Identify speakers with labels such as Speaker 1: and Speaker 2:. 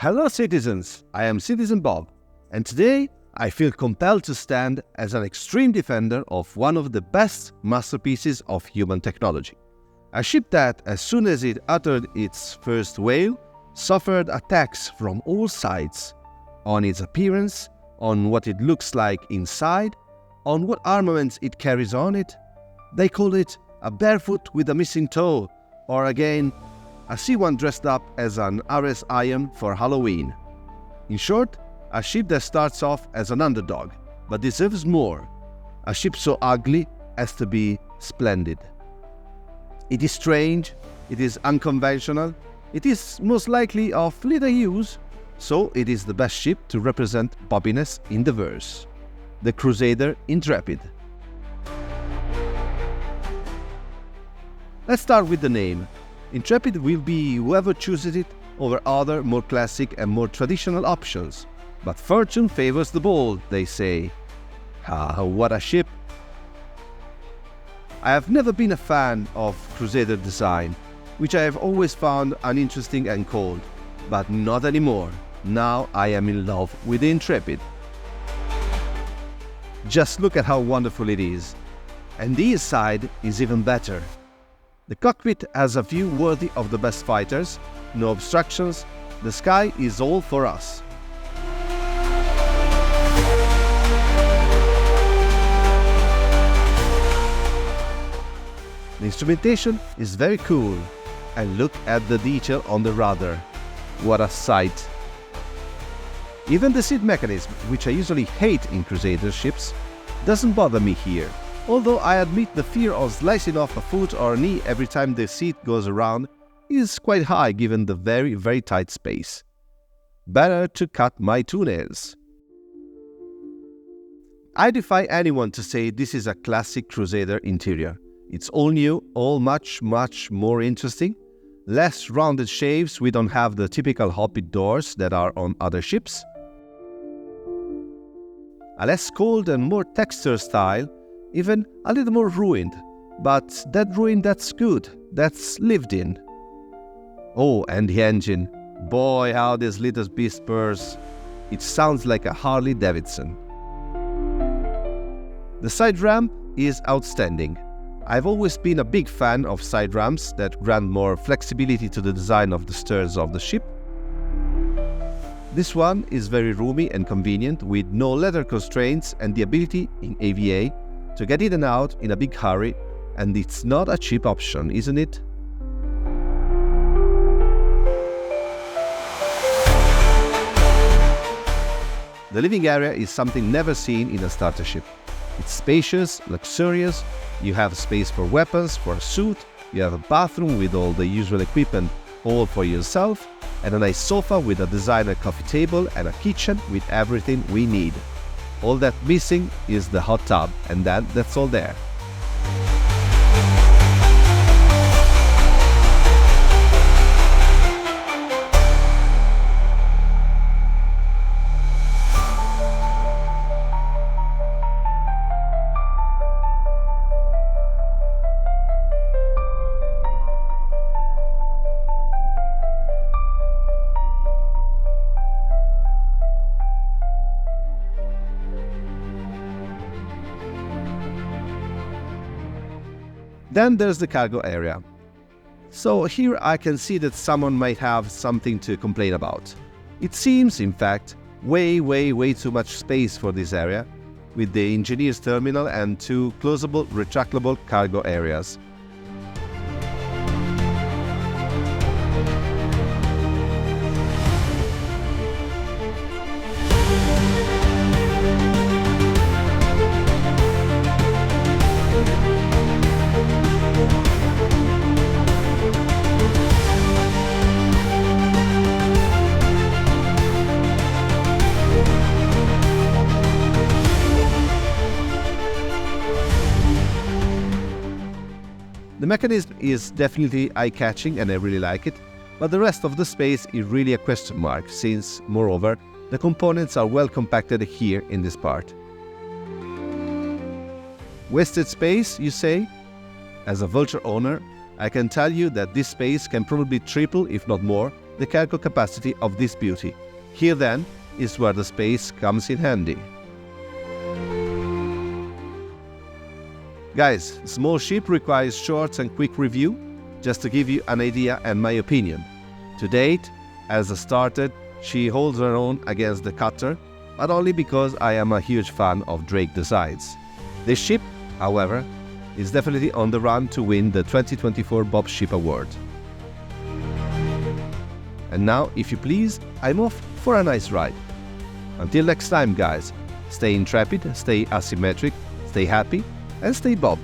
Speaker 1: Hello citizens, I am Citizen Bob, and today I feel compelled to stand as an extreme defender of one of the best masterpieces of human technology. A ship that, as soon as it uttered its first wail, suffered attacks from all sides, on its appearance, on what it looks like inside, on what armaments it carries on it. They call it a barefoot with a missing toe, or again, I see one dressed up as an RS Iron for Halloween. In short, a ship that starts off as an underdog, but deserves more. A ship so ugly as to be splendid. It is strange, it is unconventional, it is most likely of little use, so it is the best ship to represent bobbiness in the verse. The Crusader Intrepid. Let's start with the name. Intrepid will be whoever chooses it over other more classic and more traditional options. But fortune favors the bold, they say. Ah, what a ship! I have never been a fan of Crusader design, which I have always found uninteresting and cold. But not anymore. Now I am in love with the Intrepid. Just look at how wonderful it is. And the inside is even better. The cockpit has a view worthy of the best fighters, no obstructions, the sky is all for us. The instrumentation is very cool, and look at the detail on the rudder. What a sight! Even the seat mechanism, which I usually hate in Crusader ships, doesn't bother me here. Although I admit the fear of slicing off a foot or a knee every time the seat goes around is quite high given the very tight space. Better to cut my toenails. I defy anyone to say this is a classic Crusader interior. It's all new, all much more interesting. Less rounded shapes, we don't have the typical hobbit doors that are on other ships. A less cold and more textured style, even a little more ruined, but that ruin that's good, that's lived in. Oh, and the engine. Boy, how this little beast purrs. It sounds like a Harley Davidson. The side ramp is outstanding. I've always been a big fan of side ramps that grant more flexibility to the design of the stairs of the ship. This one is very roomy and convenient with no leather constraints and the ability in AVA to get in and out in a big hurry, and it's not a cheap option, isn't it? The living area is something never seen in a starter ship. It's spacious, luxurious, you have space for weapons, for a suit, you have a bathroom with all the usual equipment all for yourself, and a nice sofa with a designer coffee table and a kitchen with everything we need. All that missing is the hot tub, and that's all there. Then there's the cargo area. So here I can see that someone might have something to complain about. It seems, in fact, way too much space for this area, with the engineer's terminal and two closable, retractable cargo areas. The mechanism is definitely eye-catching and I really like it, but the rest of the space is really a question mark since, moreover, the components are well compacted here in this part. Wasted space, you say? As a Vulture owner, I can tell you that this space can probably triple, if not more, the cargo capacity of this beauty. Here then is where the space comes in handy. Guys, small ship requires short and quick review, just to give you an idea and my opinion. To date, as I started, she holds her own against the cutter, but only because I am a huge fan of Drake designs. This ship, however, is definitely on the run to win the 2024 Bob Ship Award. And now, if you please, I'm off for a nice ride. Until next time, guys, stay intrepid, stay asymmetric, stay happy, and stay Bob.